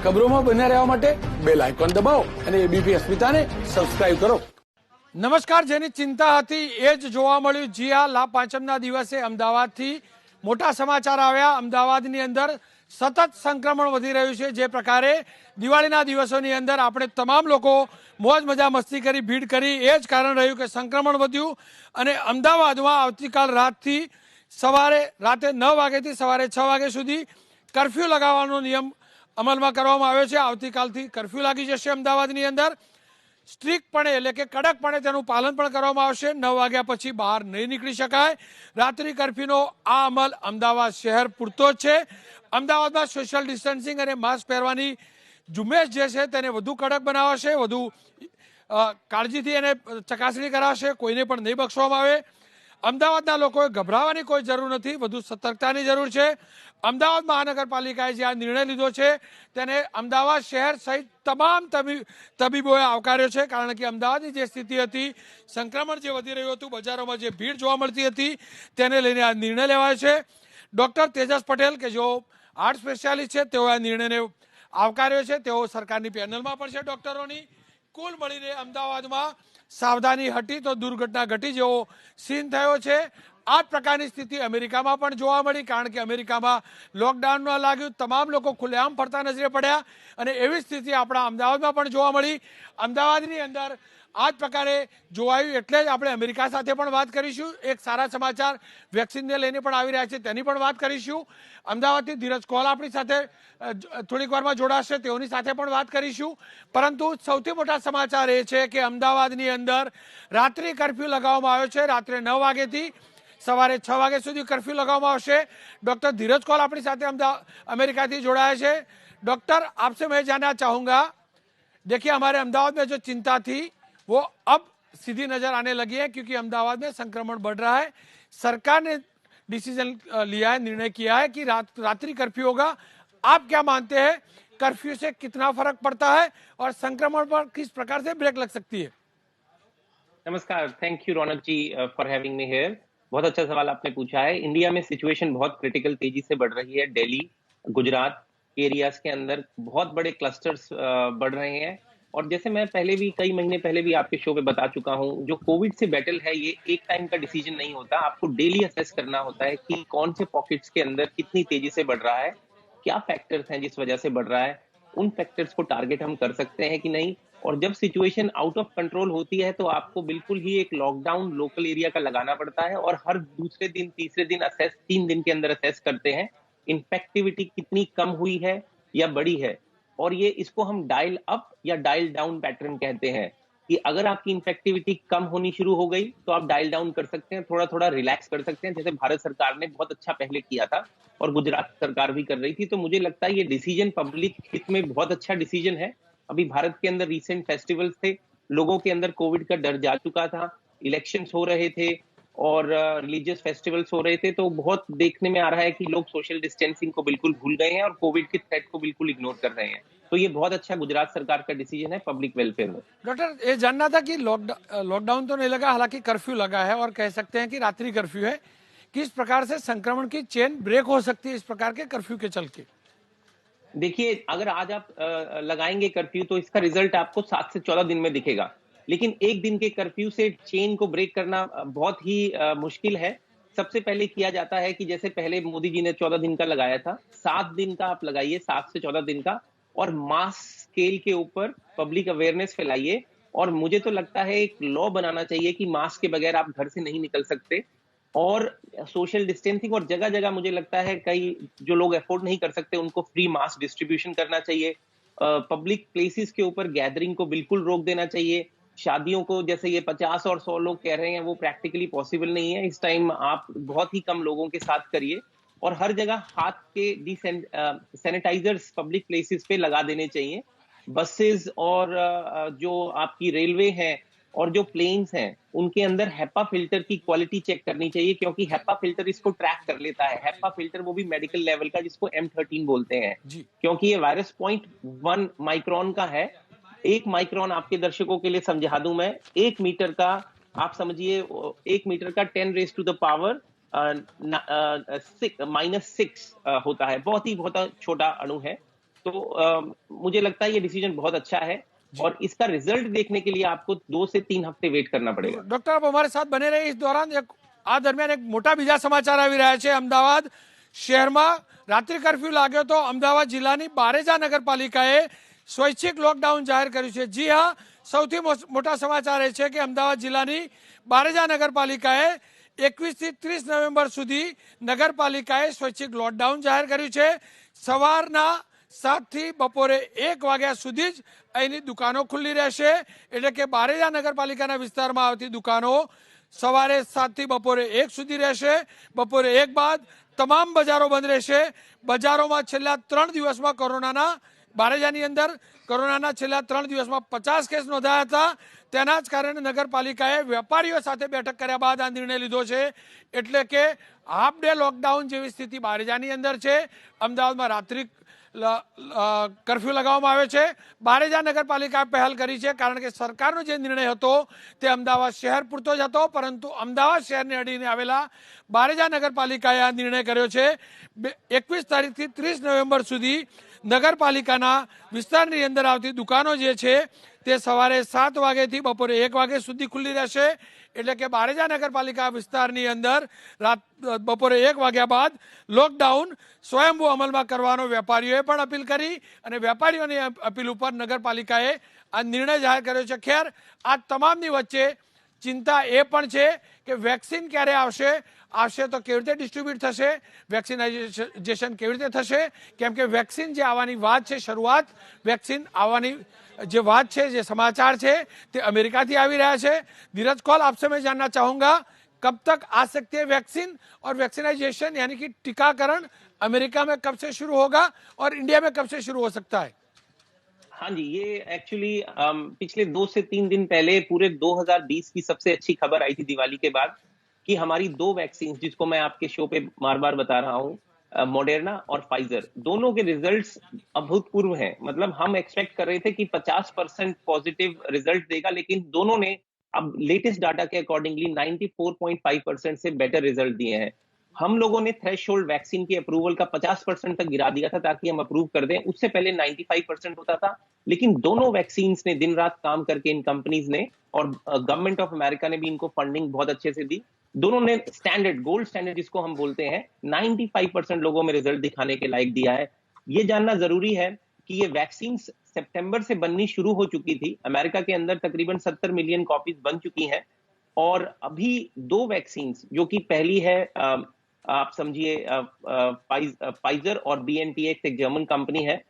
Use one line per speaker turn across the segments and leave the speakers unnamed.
ખબરોમાં બન્યા રહેવા માટે બેલ આઇકોન દબાવો અને એબીપી અસ્મિતાને સબસ્ક્રાઇબ કરો. નમસ્કાર. જેની ચિંતા હતી એ જ જોવા મળ્યું. જી હા, લાભ પાંચમના દિવસે અમદાવાદથી મોટા સમાચાર આવ્યા. અમદાવાદની અંદર સતત સંક્રમણ વધી રહ્યું છે. જે પ્રકારે દિવાળીના દિવસોની અંદર આપણે તમામ લોકો મોજ મજા મસ્તી કરી, ભીડ કરી, એ જ કારણ રહ્યું કે સંક્રમણ વધ્યું. અને અમદાવાદમાં આવતીકાલ રાતે 9 વાગ્યાથી સવારે 6 વાગ્યા સુધી કર્ફ્યુ લગાવવાનો નિયમ અમલમાં કરવામાં આવ્યો છે. આવતીકાલથી કર્ફ્યુ લાગી જશે અમદાવાદની અંદર. સ્ટ્રિક્ટપણે એટલે કે કડકપણે તેનું પાલન પણ કરવામાં આવશે. 9 વાગ્યા પછી બહાર નહીં નીકળી શકાય. રાત્રિ કર્ફ્યુનો આ અમલ અમદાવાદ શહેર પૂરતો જ છે. અમદાવાદમાં સોશિયલ ડિસ્ટન્સિંગ અને માસ્ક પહેરવાની ઝુંબેશ જે છે તેને વધુ કડક બનાવાશે, વધુ કાળજીથી એને ચકાસણી કરાશે. કોઈને પણ નહીં બક્ષવામાં આવે. અમદાવાદના લોકોએ ગભરાવાની કોઈ જરૂર નથી, વધુ સતર્કતાની જરૂર છે. અમદાવાદ મહાનગરપાલિકાએ જે આ નિર્ણય લીધો છે તેને અમદાવાદ શહેર સહિત તમામ તબીબોએ આવકાર્યો છે. કારણ કે અમદાવાદની જે સ્થિતિ હતી, સંક્રમણ જે વધી રહ્યું હતું, બજારોમાં જે ભીડ જોવા મળતી હતી, તેને લઈને આ નિર્ણય લેવાયો છે. ડૉક્ટર તેજસ પટેલ કે જેઓ હાર્ટ સ્પેશિયાલિસ્ટ છે, તેઓએ આ નિર્ણયને આવકાર્યો છે. તેઓ સરકારની પેનલમાં પણ છે ડૉક્ટરોની. કુલ મળીને અમદાવાદમાં સાવધાની હટી તો દુર્ઘટના ઘટી જેવો સીન થયો છે. આ જ પ્રકારની સ્થિતિ અમેરિકામાં પણ જોવા મળી. કારણ કે અમેરિકામાં લોકડાઉન ન લાગ્યું, તમામ લોકો ખુલ્લેઆમ ફરતા નજરે પડ્યા અને એવી સ્થિતિ આપણા અમદાવાદમાં પણ જોવા મળી. અમદાવાદની અંદર આ જ પ્રકારે જોવાયું. એટલે જ આપણે અમેરિકા સાથે પણ વાત કરીશું. એક સારા સમાચાર વેક્સિનને લઈને પણ આવી રહ્યા છે, તેની પણ વાત કરીશું. અમદાવાદથી ધીરજ કોલ આપણી સાથે થોડીક વારમાં જોડાશે, તેઓની સાથે પણ વાત કરીશું. પરંતુ સૌથી મોટા સમાચાર એ છે કે અમદાવાદની અંદર રાત્રિ કર્ફ્યુ લગાવવામાં આવ્યો છે. રાત્રે 9 વાગ્યાથી સવારે 6 વાગ્યા સુધી કર્ફ્યુ લગાવવામાં આવશે. डॉक्टर धीरज कौल अपनी साथ अमेरिका थी जोड़ाया है. डॉक्टर, आपसे मैं जानना चाहूंगा, देखिए हमारे अहमदाबाद में जो चिंता थी वो अब सीधी नजर आने लगी है क्योंकि अहमदाबाद में संक्रमण बढ़ रहा है. सरकार ने डिसीजन लिया है, निर्णय किया है कि रात्रि कर्फ्यू होगा. आप क्या मानते हैं, कर्फ्यू से कितना फर्क पड़ता है और संक्रमण पर किस प्रकार से ब्रेक लग सकती है?
नमस्कार, thank you Raunak ji for having me here. बहुत अच्छा सवाल आपने पूछा है. इंडिया में सिचुएशन बहुत क्रिटिकल तेजी से बढ़ रही है. दिल्ली, गुजरात एरियाज के अंदर बहुत बड़े क्लस्टर्स बढ़ रहे हैं. और जैसे मैं पहले भी कई महीने पहले भी आपके शो पे बता चुका हूं, जो कोविड से बैटल है ये एक टाइम का डिसीजन नहीं होता. आपको डेली असेस करना होता है कि कौन से पॉकेट्स के अंदर कितनी तेजी से बढ़ रहा है, क्या फैक्टर्स हैं जिस वजह से बढ़ रहा है, उन फैक्टर्स को टारगेट हम कर सकते हैं कि नहीं. और जब सिचुएशन आउट ऑफ कंट्रोल होती है तो आपको बिल्कुल ही एक लॉकडाउन लोकल एरिया का लगाना पड़ता है और हर दूसरे दिन तीसरे दिन असेस 3 दिन के अंदर असेस करते हैं इन्फेक्टिविटी कितनी कम हुई है या बढ़ी है. और ये इसको हम डायल अप या डायल डाउन पैटर्न कहते हैं कि अगर आपकी इन्फेक्टिविटी कम होनी शुरू हो गई तो आप डायल डाउन कर सकते हैं, थोड़ा थोड़ा रिलैक्स कर सकते हैं, जैसे भारत सरकार ने बहुत अच्छा पहले किया था और गुजरात सरकार भी कर रही थी. तो मुझे लगता है ये डिसीजन पब्लिक हित में बहुत अच्छा डिसीजन है. अभी भारत के अंदर रिसेंट फेस्टिवल्स थे, लोगों के अंदर कोविड का डर जा चुका था, इलेक्शंस हो रहे थे और रिलीजियस फेस्टिवल्स हो रहे थे. तो बहुत देखने में आ रहा है कि लोग सोशल डिस्टेंसिंग को बिल्कुल भूल गए हैं और कोविड के थ्रेट को बिल्कुल इग्नोर कर रहे हैं. तो ये बहुत अच्छा गुजरात सरकार का डिसीजन है पब्लिक वेलफेयर में.
डॉक्टर, ये जानना था कि लॉकडाउन तो नहीं लगा, हालांकि कर्फ्यू लगा है और कह सकते हैं कि रात्रि कर्फ्यू है. किस प्रकार से संक्रमण की चेन ब्रेक हो सकती है इस प्रकार के कर्फ्यू के चल के?
देखिए, अगर आज आप लगाएंगे कर्फ्यू तो इसका रिजल्ट आपको 7 से 14 दिन में दिखेगा. लेकिन एक दिन के कर्फ्यू से चेन को ब्रेक करना बहुत ही मुश्किल है. सबसे पहले किया जाता है कि जैसे पहले मोदी जी ने 14 दिन का लगाया था, 7 दिन का आप लगाइए, 7 से 14 दिन का, और मास स्केल के ऊपर पब्लिक अवेयरनेस फैलाइए. और मुझे तो लगता है एक लॉ बनाना चाहिए कि मास्क के बगैर आप घर से नहीं निकल सकते और सोशल डिस्टेंसिंग. और जगह जगह मुझे लगता है कई जो लोग अफोर्ड नहीं कर सकते उनको फ्री मास्क डिस्ट्रीब्यूशन करना चाहिए. पब्लिक प्लेसेस के ऊपर गैदरिंग को बिल्कुल रोक देना चाहिए. शादियों को जैसे ये 50 और 100 लोग कह रहे हैं वो प्रैक्टिकली पॉसिबल नहीं है. इस टाइम आप बहुत ही कम लोगों के साथ करिए. और हर जगह हाथ के सैनिटाइजर्स पब्लिक प्लेसेस पे लगा देने चाहिए. बसेस और जो आपकी रेलवे है और जो प्लेन्स हैं उनके अंदर हेपा फिल्टर की क्वालिटी चेक करनी चाहिए, क्योंकि हेपा फिल्टर इसको ट्रैक कर लेता है. हेपा फिल्टर वो भी मेडिकल लेवल का, जिसको M13 बोलते हैं, क्योंकि ये वायरस 0.1 माइक्रोन का है. 1 माइक्रोन आपके दर्शकों के लिए समझा दूं मैं, 1 मीटर का आप समझिए 1 मीटर का 10 रेज़ टू द पावर -6 होता है. बहुत ही छोटा अणु है. तो मुझे लगता है ये डिसीजन बहुत अच्छा है और इसका रिजल्ट देखने के लिए आपको 2 से 3 हफ्ते वेट करना पड़ेगा।
डॉक्टर आप हमारे साथ बने रहे इस दौरान આ દરમિયાન એક મોટા બીજા સમાચાર આવી રહ્યા છે અમદાવાદ શહેરમાં રાત્રિ કર્ફ્યુ લાગ્યો તો અમદાવાદ જિલ્લાની બારેજા નગરપાલિકાએ સ્વૈચ્છિક લોકડાઉન જાહેર કર્યું છે જી હા સૌથી મોટા સમાચાર એ છે કે અમદાવાદ જિલ્લાની બારેજા નગરપાલિકાએ 21 થી 30 નવેમ્બર સુધી નગરપાલિકાએ સ્વૈચ્છિક લોકડાઉન જાહેર કર્યું છે સવારના 7 થી બપોરે 1 વાગ્યા સુધી જ અહીંની દુકાનો ખુલ્લી રહેશે એટલે કે બારેજા નગરપાલિકાના વિસ્તારમાં આવતી દુકાનો સવારે 7 થી બપોરે 1 સુધી રહેશે બપોરે 1 બાદ તમામ બજારો બંધ રહેશે બજારોમાં છેલ્લા 3 દિવસમાં કોરોનાના બારેજાની અંદર કોરોનાના છેલ્લા 3 દિવસમાં 50 કેસ નોંધાયા હતા તેના જ કારણે નગરપાલિકાએ વેપારીઓ સાથે બેઠક કર્યા બાદ આ નિર્ણય લીધો છે એટલે કે હાફ ડે લોકડાઉન જેવી સ્થિતિ બારેજાની અંદર છે અમદાવાદમાં રાત્રિ कर्फ्यू लगावવામાં આવ્યો છે બારેજા નગરપાલિકાએ પહેલ કરી છે કારણ કે સરકારનો જે નિર્ણય હતો તે અમદાવાદ શહેર પૂરતો જ હતો પરંતુ અમદાવાદ શહેરને અડીને આવેલા બારેજા નગરપાલિકાએ આ નિર્ણય કર્યો છે 21 તારીખથી 30 નવેમ્બર સુધી નગરપાલિકાના વિસ્તારની અંદર આવતી દુકાનો જે છે તે સવારે 7 વાગ્યાથી બપોરે 1 વાગ્યા સુધી ખુલ્લી રહેશે એટલે કે બારેજા નગરપાલિકા વિસ્તારની અંદર બપોરે 1 વાગ્યા બાદ લોકડાઉન સ્વયંભૂ અમલમાં કરવાનો વેપારીઓએ પણ અપીલ કરી અને વેપારીઓની અપીલ ઉપર નગરપાલિકાએ આ નિર્ણય જાહેર કર્યો છે ખેર આ તમામની વચ્ચે ચિંતા એ પણ છે કે વેક્સિન ક્યારે આવશે આવશે તો કેવી રીતે ડિસ્ટ્રીબ્યુટ થશે વેક્સિનાઇઝેશન કેવી રીતે થશે કેમ કે વેક્સિન જે આવવાની વાત છે શરૂઆત વેક્સિન આવવાની જે बात है जो समाचार है ते अमेरिका थी आवी रहा है धीरज कौल आपसे मैं जानना चाहूंगा कब तक आ सकती है वैक्सीन और वैक्सीनाइजेशन यानी कि टीकाकरण अमेरिका में कब से शुरू होगा और इंडिया में कब से शुरू हो सकता है?
हाँ जी, ये एक्चुअली पिछले 2 से 3 दिन पहले पूरे 2020 की सबसे अच्छी खबर आई थी दिवाली के बाद कि हमारी 2 वैक्सीन जिसको मैं आपके शो पे बार बार बता रहा हूँ मॉडर्ना और फाइजर दोनों के रिजल्ट्स अभूतपूर्व हैं। मतलब हम एक्सपेक्ट कर रहे थे कि 50% पॉजिटिव रिजल्ट देगा लेकिन दोनों ने अब लेटेस्ट डाटा के अकॉर्डिंगली 94.5% से बेटर रिजल्ट दिए हैं। हम लोगों ने थ्रेशोल्ड वैक्सीन की अप्रूवल का 50% तक गिरा दिया था ताकि हम अप्रूव कर दें, उससे पहले 95% होता था लेकिन दोनों वैक्सीन ने दिन रात काम करके इन कंपनीज ने और गवर्नमेंट ऑफ अमेरिका ने भी इनको फंडिंग बहुत अच्छे से दी। दोनों ने स्टैंडर्ड गोल्ड स्टैंडर्ड जिसको हम बोलते हैं 95% लोगों में रिजल्ट दिखाने के लायक दिया है। ये जानना जरूरी है कि ये वैक्सीन सितंबर से बननी शुरू हो चुकी थी। अमेरिका के अंदर तकरीबन 70 मिलियन कॉपीज बन चुकी हैं और अभी 2 वैक्सीन जो कि पहली है आप समझिए फाइजर और BNTX एक जर्मन कंपनी है,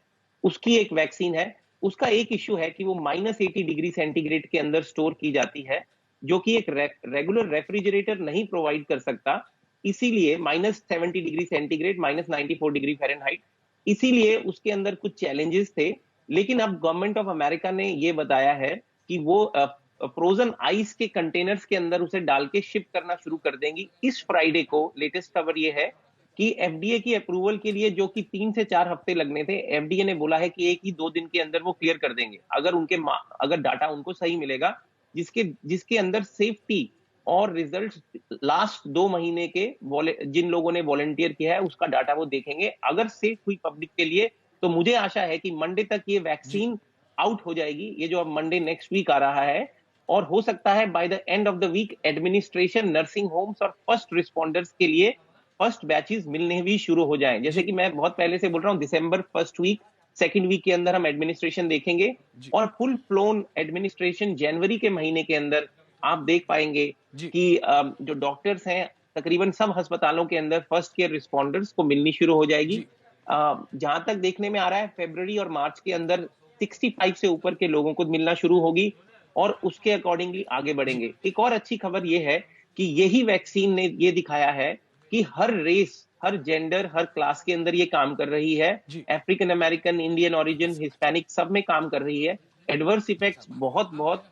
उसकी एक वैक्सीन है। उसका एक इश्यू है कि वो -80 डिग्री सेंटीग्रेड के अंदर स्टोर की जाती है जो कि एक रेगुलर रेफ्रिजरेटर नहीं प्रोवाइड कर सकता, इसीलिए -70 डिग्री सेंटीग्रेड -94 डिग्री फ़ारेनहाइट, इसीलिए उसके अंदर कुछ चैलेंजेस थे। लेकिन अब गवर्नमेंट ऑफ अमेरिका ने ये बताया है कि वो फ्रोजन आइस के कंटेनर्स के अंदर उसे डाल के शिप करना शुरू कर देंगी। इस फ्राइडे को लेटेस्ट खबर ये है कि FDA की अप्रूवल के लिए जो कि 3 से 4 हफ्ते लगने थे, FDA ने बोला है कि 1 ही 2 दिन के अंदर वो क्लियर कर देंगे अगर डाटा उनको सही मिलेगा जिसके अंदर सेफ्टी और रिजल्ट लास्ट 2 महीने के जिन लोगों ने वॉलंटियर किया है उसका डाटा वो देखेंगे। अगर सेफ हुई पब्लिक के लिए तो मुझे आशा है कि मंडे तक ये वैक्सीन आउट हो जाएगी, ये जो अब मंडे नेक्स्ट वीक आ रहा है, और हो सकता है by the end of the week administration nursing homes और फर्स्ट रिस्पॉन्डर्स के लिए फर्स्ट बैचेस मिलने भी शुरू हो जाएं। जैसे कि मैं बहुत पहले से बोल रहा हूँ, दिसंबर फर्स्ट वीक सेकेंड वीक के अंदर हम एडमिनिस्ट्रेशन देखेंगे और फुल फ्लोन एडमिनिस्ट्रेशन जनवरी के महीने के अंदर आप देख पाएंगे कि जो डॉक्टर्स हैं तकरीबन सब अस्पतालों के अंदर फर्स्ट केयर रिस्पॉन्डर्स को मिलनी शुरू हो जाएगी। जहां तक देखने में आ रहा है फरवरी और मार्च के अंदर 65 से ऊपर के लोगों को मिलना शुरू होगी और उसके अकॉर्डिंगली आगे बढ़ेंगे। एक और अच्छी खबर यह है कि यही वैक्सीन ने ये दिखाया है कि हर रेस, हर जेंडर, हर क्लास के अंदर ये काम कर रही है। African American, Indian origin, Hispanic सब में काम कर रही है। एडवर्स इफेक्ट्स बहुत बहुत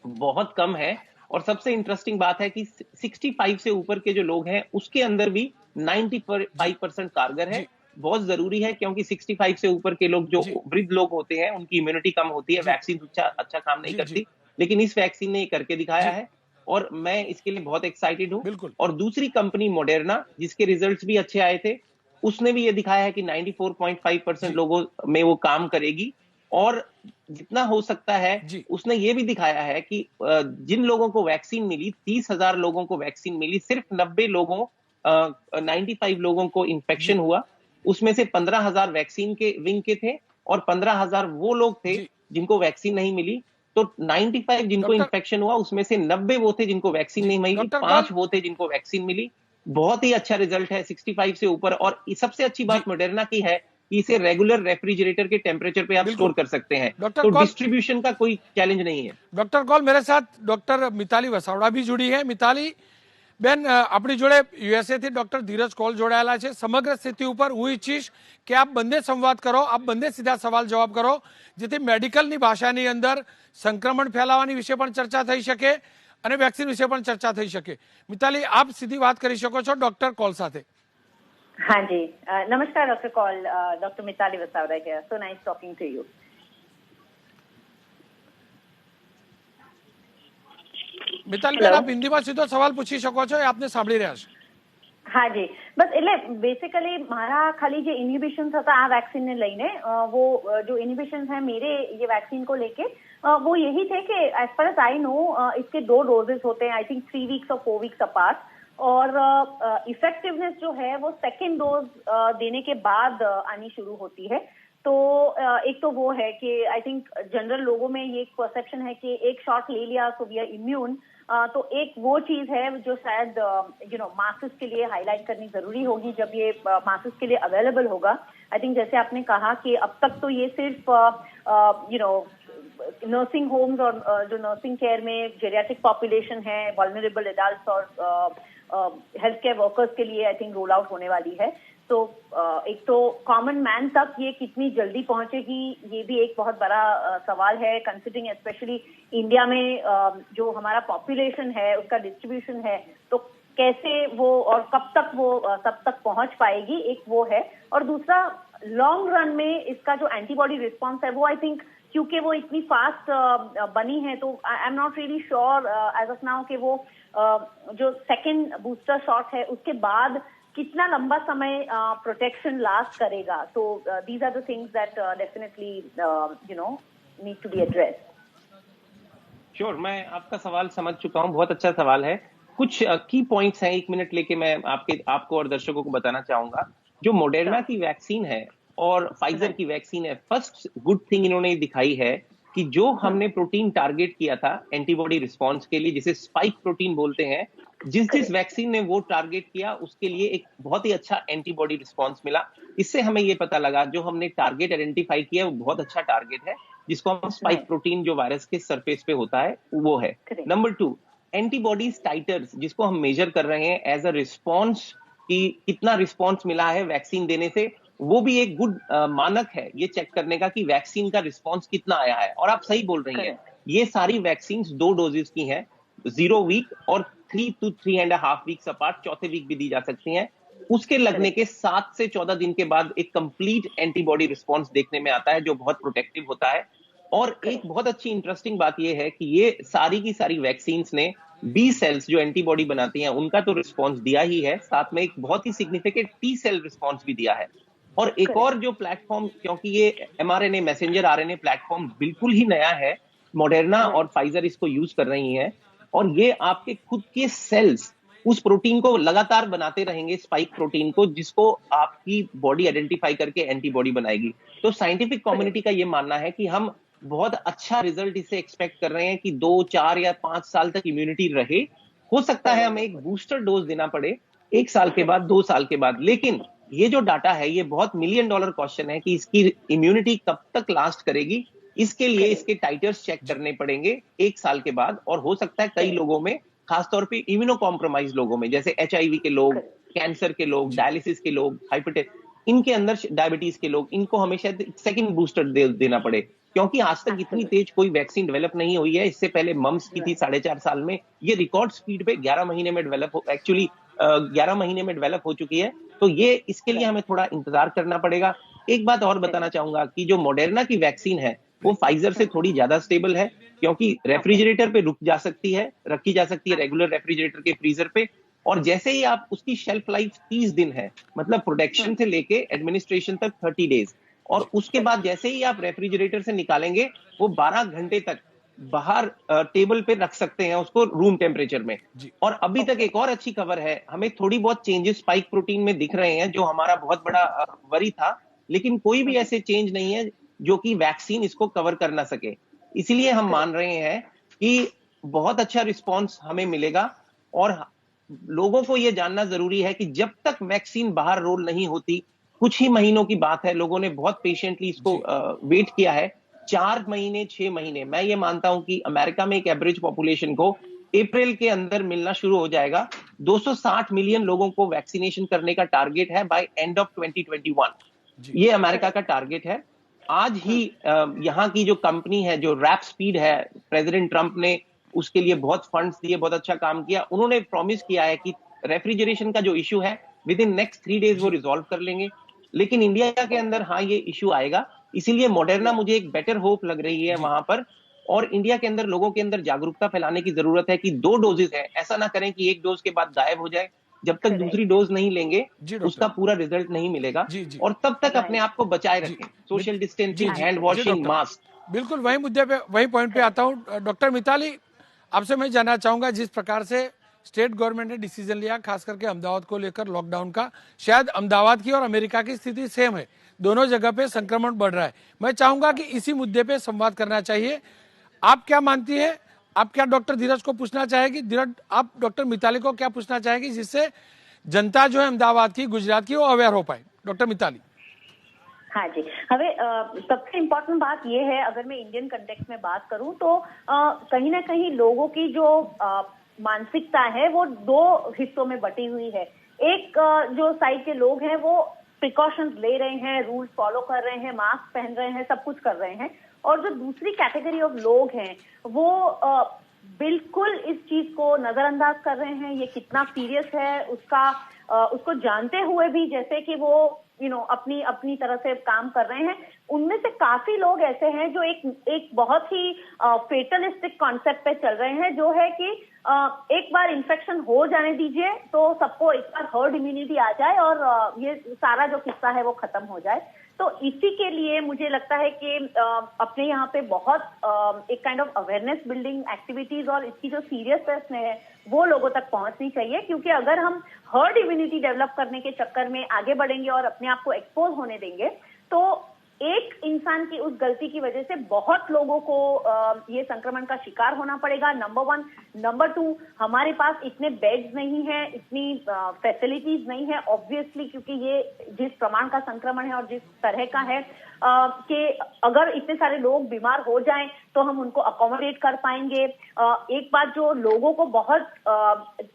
बहुत कम है और सबसे इंटरेस्टिंग बात है कि 65 से ऊपर के जो लोग हैं उसके अंदर भी 95% कारगर है। बहुत जरूरी है क्योंकि 65 से ऊपर के लोग जो वृद्ध लोग होते हैं उनकी इम्यूनिटी कम होती है, वैक्सीन अच्छा काम नहीं करती, लेकिन इस वैक्सीन ने ये करके दिखाया है और मैं इसके लिए बहुत एक्साइटेड हूं। और दूसरी कंपनी मॉडर्ना जिसके रिजल्ट्स भी अच्छे आए थे, उसने भी ये दिखाया है कि 94.5%
जी
लोगों में वो काम करेगी। और जितना हो सकता है
जी
उसने ये भी दिखाया है कि जिन लोगों को वैक्सीन मिली, 30,000 लोगों को वैक्सीन मिली, सिर्फ 90 लोगों 95 लोगों को इन्फेक्शन
जी
हुआ। उसमें से 15,000 वैक्सीन के विंग के थे और 15,000 वो लोग थे
जी
जिनको वैक्सीन नहीं मिली। तो 95 जिनको
डॉक्टर
इन्फेक्शन हुआ उसमें से 90 वो थे जिनको वैक्सीन
जी
नहीं मिली,
डॉक्टर कॉल
5 वो थे जिनको वैक्सीन मिली। बहुत ही अच्छा रिजल्ट है 65 से ऊपर। और सबसे अच्छी
जी
बात मॉडर्ना की है कि इसे रेगुलर रेफ्रिजरेटर के टेम्परेचर पे आप स्टोर
बिल्कुल
कर सकते हैं।
डॉक्टर
तो
कॉल
डिस्ट्रीब्यूशन का कोई चैलेंज नहीं है।
ડોક્ટર કોલ मेरे साथ ડોક્ટર મિતાલી વસાવડા भी जुड़ी है મિતાલી બેન આપણી જોડે યુએસએ થી ડોક્ટર ધીરજ કોલ જોડાયેલા છે સમગ્ર સ્થિતિ ઉપર હું ઈચ્છીશ કે આપ બંને સંવાદ કરો આપ બંને સીધા સવાલ જવાબ કરો જેથી મેડિકલની ભાષાની અંદર સંક્રમણ ફેલાવાની વિશે પણ ચર્ચા થઈ શકે અને વેક્સિન વિશે પણ ચર્ચા થઈ શકે મિતાલી આપ સીધી વાત કરી શકો છો ડોક્ટર કોલ સાથે
हाँ जी नमस्कार doctor call doctor Mitali Vasavada here so nice talking to you
Mitali બેન
હેલો
આપ હિન્દીમાં સીધો સવાલ પૂછી શકો છો એ આપને સાંભળી રહ્યા છે
હા જી બસ એટલે બેસિકલી મારા ખાલી જે ઇન્હિબિशंस હતા આ वैक्सीन ने લઈને वो जो इनहिबिशंस है मेरे ये वैक्सीन को लेके वो यही थे कि as far as I know इसके 2 डोजेस होते हैं आई थिंक 3 वीक्स और 4 वीक्स अपार्ट और इफेक्टिवनेस जो है वो सेकेंड डोज देने के बाद आनी शुरू होती है। तो एक तो वो है कि आई थिंक जनरल लोगों में ये एक परसेप्शन है कि एक शॉट ले लिया सो वी आर इम्यून। तो एक वो चीज है जो शायद मासेस के लिए हाईलाइट करनी जरूरी होगी जब ये मासेस के लिए अवेलेबल होगा। आई थिंक जैसे आपने कहा कि अब तक तो ये सिर्फ नर्सिंग होम्स और जो नर्सिंग केयर में जेरियाट्रिक पॉपुलेशन है, वल्नरेबल एडल्ट्स और हेल्थ केयर वर्कर्स के लिए आई थिंक रोल आउट होने वाली है। तो एक तो कॉमन मैन तक ये कितनी जल्दी पहुंचेगी ये भी एक बहुत बड़ा सवाल है, कंसिडरिंग स्पेशली इंडिया में जो हमारा पॉपुलेशन है उसका डिस्ट्रीब्यूशन है तो कैसे वो और कब तक वो सब तक पहुंच पाएगी, एक वो है। और दूसरा लॉन्ग रन में इसका जो एंटीबॉडी रिस्पॉन्स है वो आई थिंक क्योंकि वो इतनी फास्ट बनी है तो I am not really sure as of now कि वो जो सेकेंड बूस्टर शॉट है उसके बाद कितना लंबा समय प्रोटेक्शन लास्ट करेगा। तो these are the things that definitely need to be addressed.
Sure, मैं आपका सवाल समझ चुका हूं, बहुत अच्छा सवाल है। कुछ की पॉइंट्स हैं, 1 मिनट लेके मैं आपको और दर्शकों को बताना चाहूंगा। जो मॉडर्ना की वैक्सीन है और फाइजर की वैक्सीन है, फर्स्ट गुड थिंग इन्होंने दिखाई है कि जो हमने प्रोटीन टारगेट किया था एंटीबॉडी रिस्पॉन्स के लिए, जिसे स्पाइक प्रोटीन बोलते हैं, जिस वैक्सीन ने वो टारगेट किया उसके लिए एक बहुत ही अच्छा एंटीबॉडी रिस्पॉन्स मिला। इससे हमें ये पता लगा जो हमने टारगेट आइडेंटिफाई किया वो बहुत अच्छा टारगेट है, जिसको हम स्पाइक प्रोटीन जो वायरस के सरफेस पे होता है वो है। नंबर 2, एंटीबॉडीज टाइटर्स जिसको हम मेजर कर रहे हैं एज अ रिस्पॉन्स कि कितना रिस्पॉन्स मिला है वैक्सीन देने से, वो भी एक गुड मानक है ये चेक करने का कि वैक्सीन का रिस्पॉन्स कितना आया है। और आप सही बोल रही हैं, ये सारी वैक्सीन 2 डोजेस की हैं, 0 वीक और 3 to 3.5 वीक्स अपार्ट, चौथे वीक भी दी जा सकती हैं। उसके लगने के 7 से 14 दिन के बाद एक कंप्लीट एंटीबॉडी रिस्पॉन्स देखने में आता है जो बहुत प्रोटेक्टिव होता है। और एक बहुत अच्छी इंटरेस्टिंग बात यह है कि ये सारी की सारी वैक्सीन ने बी सेल्स जो एंटीबॉडी बनाती हैं उनका तो रिस्पॉन्स दिया ही है, साथ में एक बहुत ही सिग्निफिकेंट टी सेल रिस्पॉन्स भी दिया है। और एक और जो प्लेटफॉर्म, क्योंकि ये एमआरएनए मैसेंजर आरएनए प्लेटफॉर्म बिल्कुल ही नया है, मॉडर्ना और फाइजर इसको यूज कर रही हैं और ये आपके खुद के सेल्स उस प्रोटीन को लगातार बनाते रहेंगे, स्पाइक प्रोटीन को, जिसको आपकी बॉडी आइडेंटिफाई करके एंटीबॉडी बनाएगी। तो साइंटिफिक कम्युनिटी का ये मानना है कि हम बहुत अच्छा रिजल्ट इसे एक्सपेक्ट कर रहे हैं कि 2, 4 या 5 साल तक इम्यूनिटी रहे। हो सकता है हमें एक बूस्टर डोज देना पड़े 1 साल के बाद, 2 साल के बाद, लेकिन ये जो डाटा है ये बहुत $1 मिलियन क्वेश्चन है कि इसकी इम्यूनिटी कब तक लास्ट करेगी। इसके लिए इसके टाइटर्स चेक करने पड़ेंगे 1 साल के बाद। और हो सकता है कई लोगों में, खासतौर पे इम्यूनो कॉम्प्रोमाइज लोगों में, जैसे HIV के लोग, कैंसर के लोग, डायलिसिस के लोग, हाइपरटेंशन, इनके अंदर डायबिटीज के लोग, इनको हमेशा सेकंड बूस्टर देना पड़े, क्योंकि आज तक इतनी तेज कोई वैक्सीन डेवलप नहीं हुई है। इससे पहले मम्स की थी 4.5 साल में, ये रिकॉर्ड स्पीड पे 11 महीने में डेवलप 11 महीने में डेवलप हो चुकी है। तो ये इसके लिए हमें थोड़ा इंतजार करना पड़ेगा। एक बात और बताना चाहूंगा कि जो मॉडर्ना की वैक्सीन है वो फाइजर से थोड़ी ज्यादा स्टेबल है, क्योंकि रेफ्रिजरेटर पे रखी जा सकती है रेगुलर रेफ्रिजरेटर के फ्रीजर पे। और जैसे ही आप उसकी शेल्फ लाइफ 30 दिन है, मतलब प्रोडक्शन से लेके एडमिनिस्ट्रेशन तक 30 डेज, और उसके बाद जैसे ही आप रेफ्रिजरेटर से निकालेंगे वो 12 घंटे तक बाहर टेबल पे रख सकते हैं उसको रूम टेम्परेचर में। और अभी तक एक और अच्छी खबर है, हमें थोड़ी बहुत चेंजेस स्पाइक प्रोटीन में दिख रहे हैं जो हमारा बहुत बड़ा वरी था, लेकिन कोई भी ऐसे चेंज नहीं है जो कि वैक्सीन इसको कवर कर ना सके। इसलिए हम मान रहे हैं कि बहुत अच्छा रिस्पॉन्स हमें मिलेगा। और लोगों को यह जानना जरूरी है कि जब तक वैक्सीन बाहर रोल नहीं होती, कुछ ही महीनों की बात है, लोगों ने बहुत पेशेंटली इसको वेट किया है, 4 महीने 6 महीने। मैं ये मानता हूं कि अमेरिका में एक एवरेज पॉपुलेशन को अप्रैल के अंदर मिलना शुरू हो जाएगा। 260 मिलियन लोगों को वैक्सीनेशन करने का टारगेट है बाय एंड ऑफ 2021। ये अमेरिका का टारगेट है। आज ही यहाँ की जो कंपनी है, जो रैप स्पीड है, प्रेसिडेंट ट्रंप ने उसके लिए बहुत फंड्स दिए, बहुत अच्छा काम किया। उन्होंने प्रॉमिस किया है कि रेफ्रिजरेशन का जो इश्यू है विद इन नेक्स्ट 3 डेज वो रिजॉल्व कर लेंगे। लेकिन इंडिया के अंदर हाँ ये इश्यू आएगा, इसीलिए मॉडर्ना मुझे एक बेटर होप लग रही है वहां पर। और इंडिया के अंदर लोगों के अंदर जागरूकता फैलाने की जरूरत है कि 2 डोजेस है, ऐसा ना करें कि एक डोज के बाद गायब हो जाए। जब तक दूसरी डोज नहीं लेंगे उसका पूरा रिजल्ट नहीं मिलेगा। और तब तक अपने आप को बचाए रखें, social distancing, hand washing, mask.
बिल्कुल वही मुद्दे पे, वही पॉइंट पे आता हूँ। डॉक्टर मिताली, आपसे मैं जानना चाहूंगा, जिस प्रकार से स्टेट गवर्नमेंट ने डिसीजन लिया खास करके अहमदाबाद को लेकर लॉकडाउन का, शायद अहमदाबाद की और अमेरिका की स्थिति सेम है, दोनों जगह पे संक्रमण बढ़ रहा है। मैं चाहूंगा कि इसी मुद्दे पे संवाद करना चाहिए। आप क्या मानती है, आप क्या डॉक्टर धीरज को पूछना चाहेगी? धीरज, आप डॉक्टर मिताली को क्या पूछना चाहेगी जिससे जनता जो है अहमदाबाद की, गुजरात की, वो अवेयर हो पाए? डॉक्टर मिताली।
हाँ जी, हमें सबसे इम्पोर्टेंट बात ये है, अगर मैं इंडियन कंटेक्स्ट में बात करूं तो कहीं ना कहीं लोगों की जो मानसिकता है वो 2 हिस्सों में बटी हुई है। एक जो साइड के लोग हैं वो प्रिकॉशंस ले रहे हैं, रूल्स फॉलो कर रहे हैं, मास्क पहन रहे हैं, सब कुछ कर रहे हैं। और जो दूसरी कैटेगरी ऑफ लोग हैं वो बिल्कुल इस चीज को नजरअंदाज कर रहे हैं। ये कितना सीरियस है उसको जानते हुए भी जैसे कि वो अपनी अपनी तरह से काम कर रहे हैं। उनमें से काफी लोग ऐसे हैं जो एक बहुत ही फेटलिस्टिक कॉन्सेप्ट पे चल रहे हैं, जो है कि एक बार इन्फेक्शन हो जाने दीजिए तो सबको एक बार हर्ड इम्यूनिटी आ जाए और ये सारा जो किस्सा है वो खत्म हो जाए। तो इसी के लिए मुझे लगता है कि अपने यहाँ पे बहुत एक kind of awareness building activities और इसकी जो सीरियसनेस है वो लोगों तक पहुंचनी चाहिए। क्योंकि अगर हम हर्ड इम्यूनिटी डेवलप करने के चक्कर में आगे बढ़ेंगे और अपने आप को एक्सपोज होने देंगे तो एक इंसान की उस गलती की वजह से बहुत लोगों को ये संक्रमण का शिकार होना पड़ेगा, नंबर 1। नंबर 2, हमारे पास इतने बेड्स नहीं है, इतनी फैसिलिटीज नहीं है ऑब्वियसली, क्योंकि ये जिस प्रमाण का संक्रमण है और जिस तरह का है कि अगर इतने सारे लोग बीमार हो जाएं तो हम उनको अकोमोडेट कर पाएंगे। एक बात जो लोगों को बहुत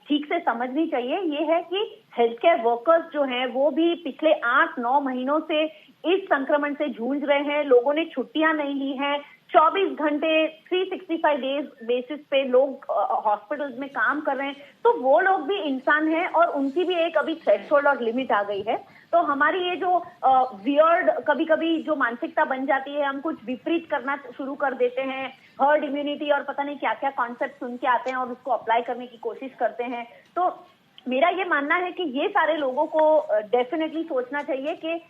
ठीक से समझनी चाहिए ये है कि हेल्थ केयर वर्कर्स जो हैं वो भी पिछले 8-9 महीनों से इस संक्रमण से जूझ रहे हैं। लोगों ने छुट्टियां नहीं ली हैं, 24 घंटे 365 डेज बेसिस पे लोग हॉस्पिटल्स में काम कर रहे हैं। तो वो लोग भी इंसान हैं और उनकी भी एक अभी थ्रेशोल्ड और लिमिट आ गई है। तो हमारी ये जो वियर्ड कभी कभी जो मानसिकता बन जाती है, हम कुछ विपरीत करना शुरू कर देते हैं, हर्ड इम्यूनिटी और पता नहीं क्या क्या कॉन्सेप्ट सुन के आते हैं और उसको अप्लाई करने की कोशिश करते हैं। तो मेरा ये मानना है कि ये सारे लोगों को डेफिनेटली सोचना चाहिए कि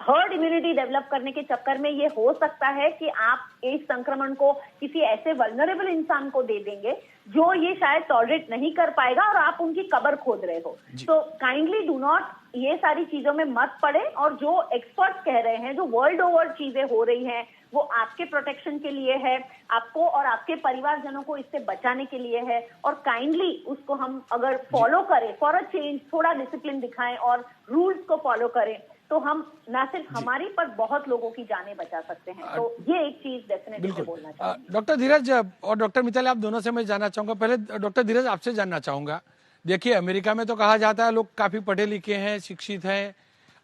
हर्ड इम्यूनिटी डेवलप करने के चक्कर में ये हो सकता है कि आप इस संक्रमण को किसी ऐसे वल्नरेबल इंसान को दे देंगे जो ये शायद टॉलरेट नहीं कर पाएगा और आप उनकी कब्र खोद रहे हो। तो काइंडली डू नॉट ये सारी चीजों में मत पड़े। और जो एक्सपर्ट्स कह रहे हैं, जो वर्ल्ड ओवर चीजें हो रही हैं, वो आपके प्रोटेक्शन के लिए है, आपको और आपके परिवारजनों को इससे बचाने के लिए है। और काइंडली उसको हम अगर फॉलो करें, फॉर अ चेंज थोड़ा डिसिप्लिन दिखाएं और रूल्स को फॉलो करें तो हम ना सिर्फ हमारी पर बहुत लोगों की जानें बचा सकते हैं। तो ये एक चीज डेफिनेटली बोलना चाहिए।
डॉक्टर धीरज और डॉक्टर मिताली, आप दोनों से मैं जानना चाहूंगा। पहले डॉक्टर धीरज आपसे जानना चाहूंगा। देखिए, अमेरिका में तो कहा जाता है लोग काफी पढ़े लिखे हैं, शिक्षित हैं,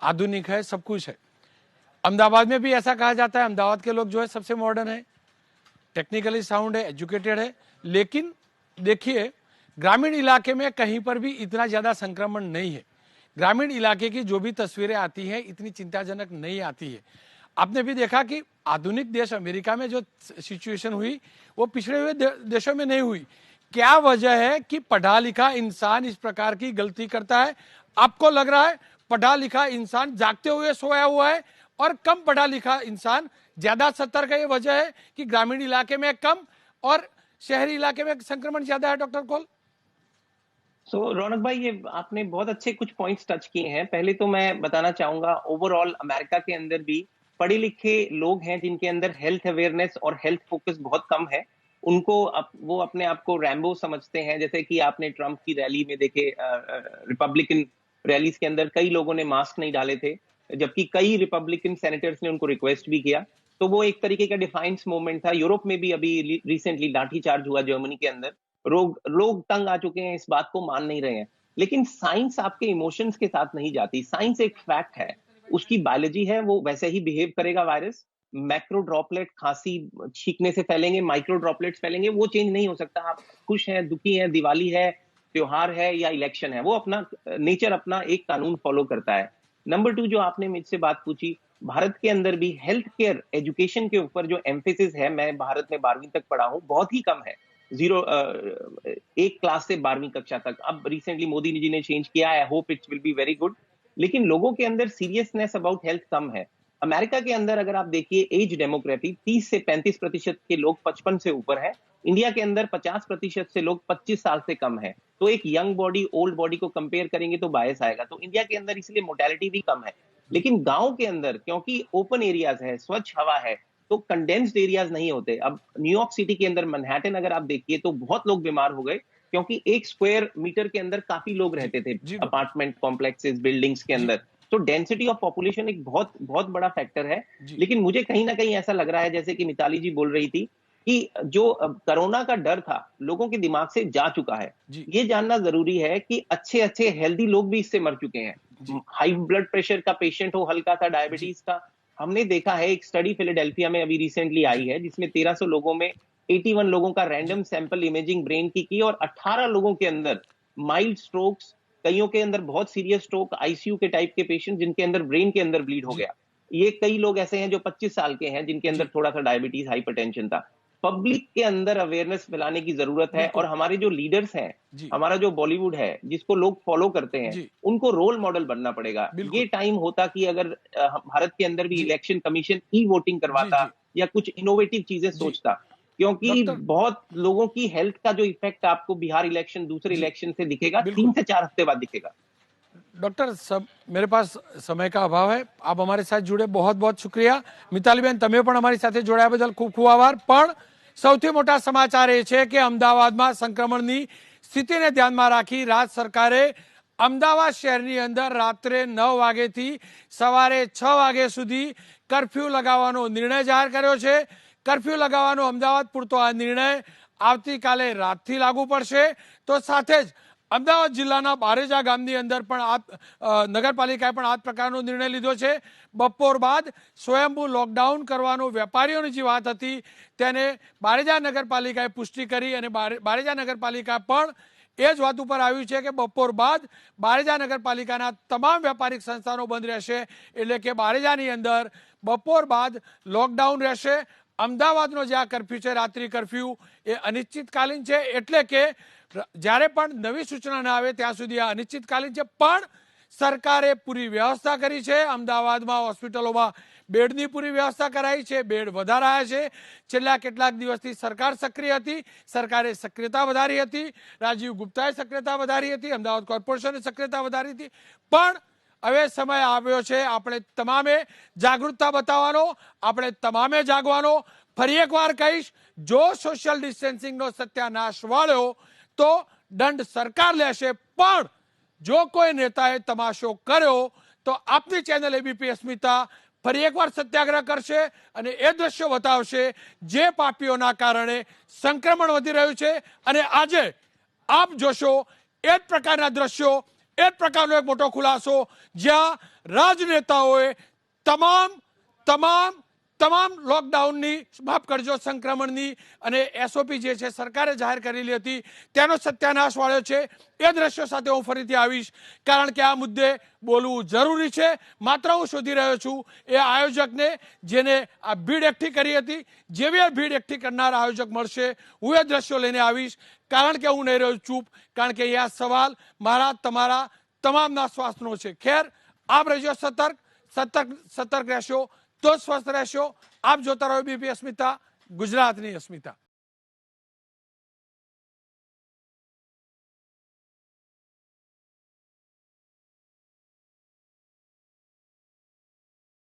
आधुनिक है, सब कुछ है। अहमदाबाद में भी ऐसा कहा जाता है, अहमदाबाद के लोग जो है सबसे मॉडर्न है, टेक्निकली साउंड है, एजुकेटेड है। लेकिन देखिए, ग्रामीण इलाके में कहीं पर भी इतना ज्यादा संक्रमण नहीं है। ग्रामीण इलाके की जो भी तस्वीरें आती हैं इतनी चिंताजनक नहीं आती है। आपने भी देखा कि आधुनिक देश अमेरिका में जो सिचुएशन हुई वो पिछड़े हुए देशों में नहीं हुई, क्या वजह है कि पढ़ा लिखा इंसान इस प्रकार की गलती करता है? आपको लग रहा है पढ़ा लिखा इंसान जागते हुए सोया हुआ है और कम पढ़ा लिखा इंसान ज्यादा सतर्क है? ये वजह है कि ग्रामीण इलाके में कम और शहरी इलाके में संक्रमण ज्यादा है? डॉक्टर कौल।
रौनक भाई, ये आपने बहुत अच्छे कुछ पॉइंट्स टच किए हैं। पहले तो मैं बताना चाहूंगा, ओवरऑल अमेरिका के अंदर भी पढ़े लिखे लोग हैं जिनके अंदर हेल्थ अवेयरनेस और हेल्थ फोकस बहुत कम है। वो अपने आप को रैम्बो समझते हैं। जैसे कि आपने ट्रंप की रैली में देखे, रिपब्लिकन रैलीज के अंदर कई लोगों ने मास्क नहीं डाले थे, जबकि कई रिपब्लिकन सेनेटर्स ने उनको रिक्वेस्ट भी किया। तो वो एक तरीके का डिफाइंस मूवमेंट था। यूरोप में भी अभी रिसेंटली लाठीचार्ज हुआ जर्मनी के अंदर। लोग तंग आ चुके हैं, इस बात को मान नहीं रहे हैं। लेकिन साइंस आपके इमोशंस के साथ नहीं जाती। साइंस एक फैक्ट है, उसकी बायोलॉजी है, वो वैसे ही बिहेव करेगा। वायरस मैक्रो ड्रॉपलेट खांसी छींकने से फैलेंगे, माइक्रो ड्रॉपलेट्स फैलेंगे, वो चेंज नहीं हो सकता। आप खुश हैं, दुखी हैं, दिवाली है, त्योहार है या इलेक्शन है, वो अपना नेचर अपना एक कानून फॉलो करता है। नंबर 2, जो आपने मुझसे बात पूछी, भारत के अंदर भी हेल्थ केयर एजुकेशन के ऊपर जो एम्फेसिस है, मैं भारत में 12वीं तक पढ़ा हूं, बहुत ही कम है। एक क्लास से 12वीं कक्षा तक। अब रिसेंटली मोदी जी ने चेंज किया है, hope it will be very good. लेकिन लोगों के अंदर सीरियसनेस अबाउट हेल्थ कम है। अमेरिका के अंदर अगर आप देखिए एज डेमोग्राफी, 30 से 35% के लोग 55 से ऊपर है। इंडिया के अंदर 50% से लोग 25 साल से कम है। तो एक यंग बॉडी ओल्ड बॉडी को कंपेयर करेंगे तो बायस आएगा। तो इंडिया के अंदर इसलिए मोर्टेलिटी भी कम है। लेकिन गांव के अंदर क्योंकि ओपन एरियाज है, स्वच्छ हवा है, तो कंडेंस्ड एरियाज नहीं होते। अब न्यूयॉर्क सिटी के अंदर मैनहट्टन अगर आप देखिए तो बहुत लोग बीमार हो गए, क्योंकि 1 स्क्वायर मीटर के अंदर काफी लोग रहते थे
जी
अपार्टमेंट कॉम्प्लेक्सेस, बिल्डिंग्स के
जी
अंदर। तो डेंसिटी ऑफ पॉपुलेशन एक बहुत बहुत बड़ा फैक्टर है।
जी
लेकिन मुझे कहीं ना कहीं ऐसा लग रहा है, जैसे कि मिताली जी बोल रही थी, कि जो कोरोना का डर था लोगों के दिमाग से जा चुका है।
जी
ये जानना जरूरी है कि अच्छे अच्छे हेल्दी लोग भी इससे मर चुके हैं।
जी
हाई ब्लड प्रेशर का पेशेंट हो, हल्का सा
जी
डायबिटीज का, हमने देखा है। एक स्टडी फिलाडेल्फिया में अभी रिसेंटली आई है, जिसमें 1300 लोगों में 81 लोगों का
जी
रैंडम सैंपल इमेजिंग ब्रेन की और 18 लोगों के अंदर माइल्ड स्ट्रोक्स, कईयों के अंदर बहुत सीरियस स्ट्रोक, आईसीयू के टाइप के पेशेंट जिनके अंदर ब्रेन के अंदर ब्लीड हो
जी
गया। ये कई लोग ऐसे हैं जो 25 साल के हैं, जिनके अंदर
जी
थोड़ा सा डायबिटीज, हाइपरटेंशन था। पब्लिक के अंदर अवेयरनेस फैलाने की जरूरत है। और
बिल्कुल।
हमारे जो लीडर्स हैं,
जी
हमारा जो बॉलीवुड है जिसको लोग फॉलो करते हैं,
जी
उनको रोल मॉडल बनना पड़ेगा। ये
बिल्कुल।
टाइम होता कि अगर भारत के अंदर भी
जी
इलेक्शन कमीशन ई वोटिंग
जी
करवाता
जी
या कुछ इनोवेटिव चीजें
जी
सोचता। क्योंकि
डॉक्टर
बहुत लोगों की हेल्थ का जो इफेक्ट आपको बिहार इलेक्शन दूसरे
जी
इलेक्शन से दिखेगा, तीन
बिल्कुल।
से चार हफ्ते बाद दिखेगा।
डॉक्टर सब मेरे पास समय का अभाव है, आप हमारे साथ जुड़े बहुत बहुत शुक्रिया। મિતાલીબેન, તમે પણ અમારી સાથે જોડાયા બદલ ખૂબ ખૂબ આભાર। પણ સૌથી મોટા સમાચાર એ છે કે અમદાવાદમાં સંક્રમણની સ્થિતિને ધ્યાનમાં રાખી રાજ્ય સરકારે અમદાવાદ શહેરની અંદર રાત્રે 9 વાગ્યાથી સવારે 6 વાગ્યા સુધી કર્ફ્યુ લગાવવાનો નિર્ણય જાહેર કર્યો છે। કર્ફ્યુ લગાવવાનો અમદાવાદ પૂરતો આ નિર્ણય આવતીકાલે રાતથી લાગુ પડશે। તો સાથે જ અમદાવાદ જિલ્લાના બારેજા ગામની અંદર પણ નગરપાલિકાએ પણ આ પ્રકારનો નિર્ણય લીધો છે। બપોર બાદ સ્વયંભૂ લોકડાઉન કરવાનો વેપારીઓની જે વાત હતી તેને બારેજા નગરપાલિકાએ પુષ્ટિ કરી અને બારેજા નગરપાલિકા પણ એ જ વાત ઉપર આવ્યું છે કે બપોર બાદ બારેજા નગરપાલિકાના તમામ વ્યાપારિક સંસ્થાનો બંધ રહેશે। એટલે કે બારેજાની અંદર બપોર બાદ લોકડાઉન રહેશે। અમદાવાદનો જે આ કર્ફ્યુ છે, રાત્રિ કર્ફ્યુ, એ અનિશ્ચિતકાલીન છે। એટલે કે જ્યારે પણ નવી સૂચના ન આવે ત્યાં સુધી આ અનિશ્ચિતકાલીન છે। પણ સરકારે પૂરી વ્યવસ્થા કરી છે। અમદાવાદમાં હોસ્પિટલોમાં બેડની પૂરી વ્યવસ્થા કરાઈ છે, બેડ વધારાયા છે। છેલ્લા કેટલાક દિવસથી સરકાર સક્રિય હતી, સરકારે સક્રિયતા વધારી હતી, રાજીવ ગુપ્તાએ સક્રિયતા વધારી હતી, અમદાવાદ કોર્પોરેશને સક્રિયતા વધારી હતી। પણ હવે સમય આવ્યો છે આપણે તમામે જાગૃતતા બતાવવાનો, આપણે તમામે જાગવાનો। ફરી એકવાર કહીશ, જો સોશિયલ ડિસ્ટન્સિંગનો સત્યાનાશ વાળ્યો તો દંડ સરકાર લેશે। પણ જો કોઈ નેતાએ તમાશો કર્યો તો આપની ચેનલ એબીપી અસ્મિતા ફરી એકવાર સત્યાગ્રહ કરશે અને એ દ્રશ્યો બતાવશે જે પાપીઓના કારણે સંક્રમણ વધી રહ્યું છે। અને આજે આપ જોશો એ જ પ્રકારના દ્રશ્યો, એ જ પ્રકારનો એક મોટો ખુલાસો, જ્યાં રાજનેતાઓએ તમામ તમામ લોકડાઉનની માફ કરજો સંક્રમણની અને એસઓપી જે છે સરકારે જાહેર કરેલી હતી તેનો સત્યાનાશ વાળ્યો છે. એ દ્રશ્યો સાથે હું ફરીથી આવીશ, કારણ કે આ મુદ્દે બોલવું જરૂરી છે. માત્ર હું શોધી રહ્યો છું એ આયોજકને જેને આ ભીડ એકઠી કરી હતી. જેવી આ ભીડ એકઠી કરનાર આયોજક મળશે હું એ દ્રશ્યો લઈને આવીશ, કારણ કે હું નહીં રહ્યો ચૂપ, કારણ કે અહીંયા સવાલ મારા તમારા તમામના સ્વાસ્થ્યનો છે. ખેર, આપ રહેજો સતર્ક રહેશો તો સ્વસ્થ રહેશો. આપ જોતા રહો એબીપી અસ્મિતા, ગુજરાતની અસ્મિતા.